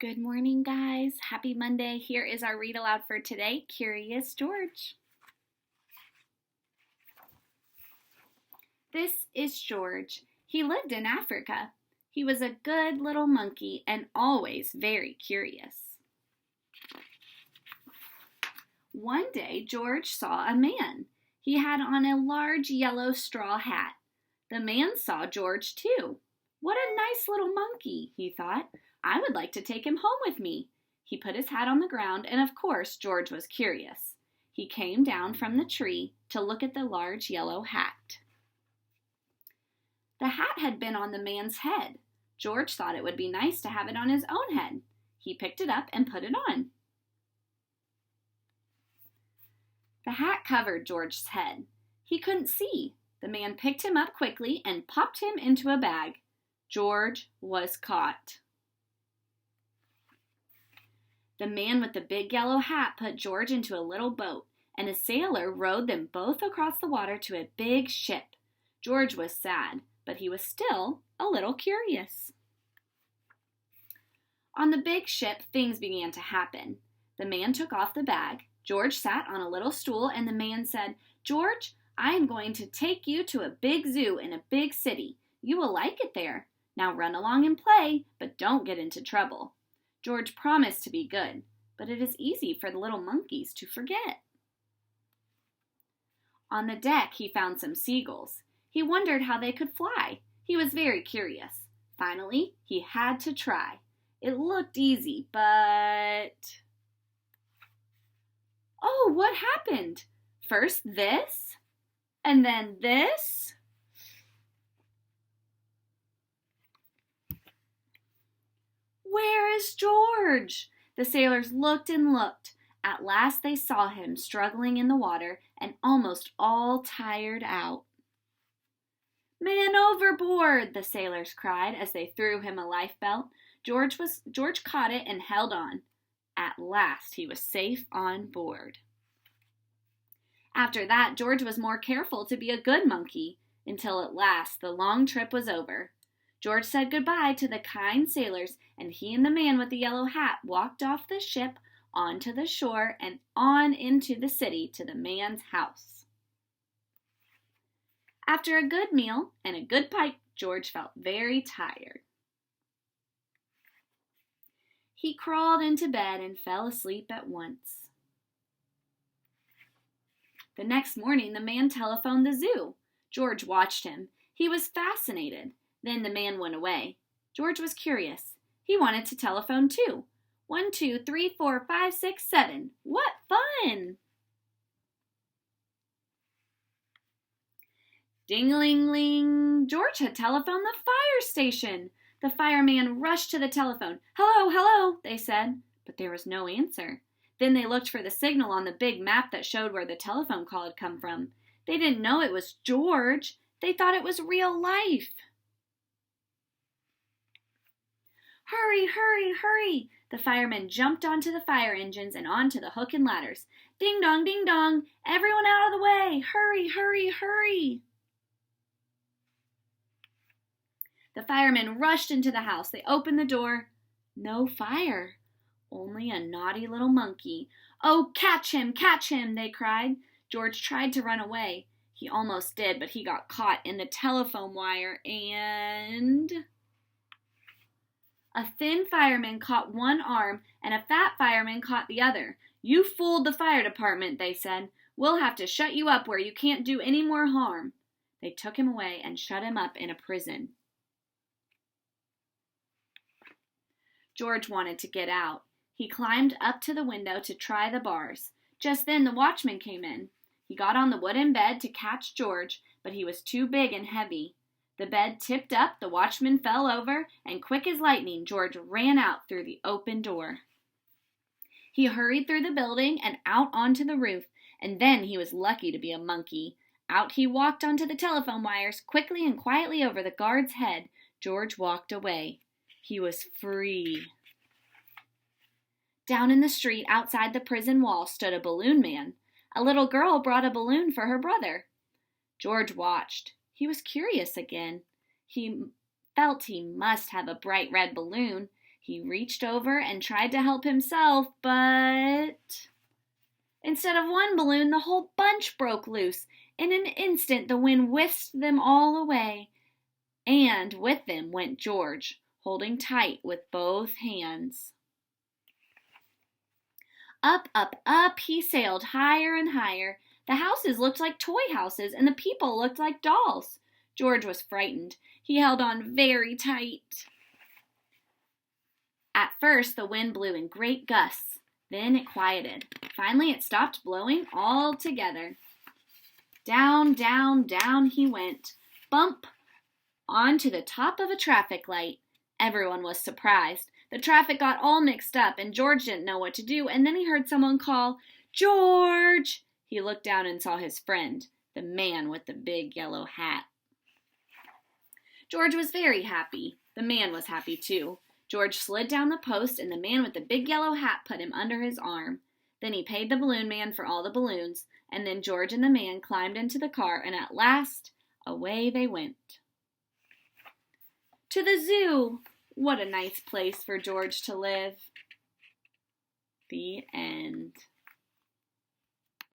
Good morning, guys. Happy Monday. Here is our read aloud for today, Curious George. This is George. He lived in Africa. He was a good little monkey and always very curious. One day, George saw a man. He had on a large yellow straw hat. The man saw George too. What a nice little monkey, he thought. I would like to take him home with me. He put his hat on the ground, and of course, George was curious. He came down from the tree to look at the large yellow hat. The hat had been on the man's head. George thought it would be nice to have it on his own head. He picked it up and put it on. The hat covered George's head. He couldn't see. The man picked him up quickly and popped him into a bag. George was caught. The man with the big yellow hat put George into a little boat, and a sailor rowed them both across the water to a big ship. George was sad, but he was still a little curious. On the big ship, things began to happen. The man took off the bag. George sat on a little stool, and the man said, "George, I am going to take you to a big zoo in a big city. You will like it there. Now run along and play, but don't get into trouble." George promised to be good, but it is easy for the little monkeys to forget. On the deck, he found some seagulls. He wondered how they could fly. He was very curious. Finally, he had to try. It looked easy, but... Oh, what happened? First this, and then this. Where is George? The sailors looked and looked. At last they saw him struggling in the water and almost all tired out. "Man overboard!" the sailors cried as they threw him a lifebelt. George caught it and held on. At last he was safe on board. After that, George was more careful to be a good monkey, until at last the long trip was over. George said goodbye to the kind sailors, and he and the man with the yellow hat walked off the ship onto the shore and on into the city to the man's house. After a good meal and a good pipe, George felt very tired. He crawled into bed and fell asleep at once. The next morning, the man telephoned the zoo. George watched him. He was fascinated. Then the man went away. George was curious. He wanted to telephone too. 1, 2, 3, 4, 5, 6, 7. What fun! Ding-a-ling-ling! George had telephoned the fire station. The fireman rushed to the telephone. "Hello, hello," they said, but there was no answer. Then they looked for the signal on the big map that showed where the telephone call had come from. They didn't know it was George. They thought it was real life. "Hurry, hurry, hurry!" The firemen jumped onto the fire engines and onto the hook and ladders. "Ding dong, ding dong! Everyone out of the way! Hurry, hurry, hurry!" The firemen rushed into the house. They opened the door. No fire. Only a naughty little monkey. "Oh, catch him, they cried. George tried to run away. He almost did, but he got caught in the telephone wire and... A thin fireman caught one arm and a fat fireman caught the other. "You fooled the fire department," they said. "We'll have to shut you up where you can't do any more harm." They took him away and shut him up in a prison. George wanted to get out. He climbed up to the window to try the bars. Just then the watchman came in. He got on the wooden bed to catch George, but he was too big and heavy. The bed tipped up, the watchman fell over, and quick as lightning, George ran out through the open door. He hurried through the building and out onto the roof, and then he was lucky to be a monkey. Out he walked onto the telephone wires, quickly and quietly over the guard's head. George walked away. He was free. Down in the street outside the prison wall stood a balloon man. A little girl brought a balloon for her brother. George watched. He was curious again. He felt he must have a bright red balloon. He reached over and tried to help himself, but instead of one balloon, the whole bunch broke loose. In an instant, the wind whisked them all away, and with them went George, holding tight with both hands. Up, up, up he sailed, higher and higher. The houses looked like toy houses, and the people looked like dolls. George was frightened. He held on very tight. At first, the wind blew in great gusts. Then it quieted. Finally, it stopped blowing altogether. Down, down, down he went. Bump! Onto the top of a traffic light. Everyone was surprised. The traffic got all mixed up, and George didn't know what to do, and then he heard someone call, "George!" He looked down and saw his friend, the man with the big yellow hat. George was very happy. The man was happy too. George slid down the post, and the man with the big yellow hat put him under his arm. Then he paid the balloon man for all the balloons, and then George and the man climbed into the car, and at last, away they went. To the zoo! What a nice place for George to live. The end.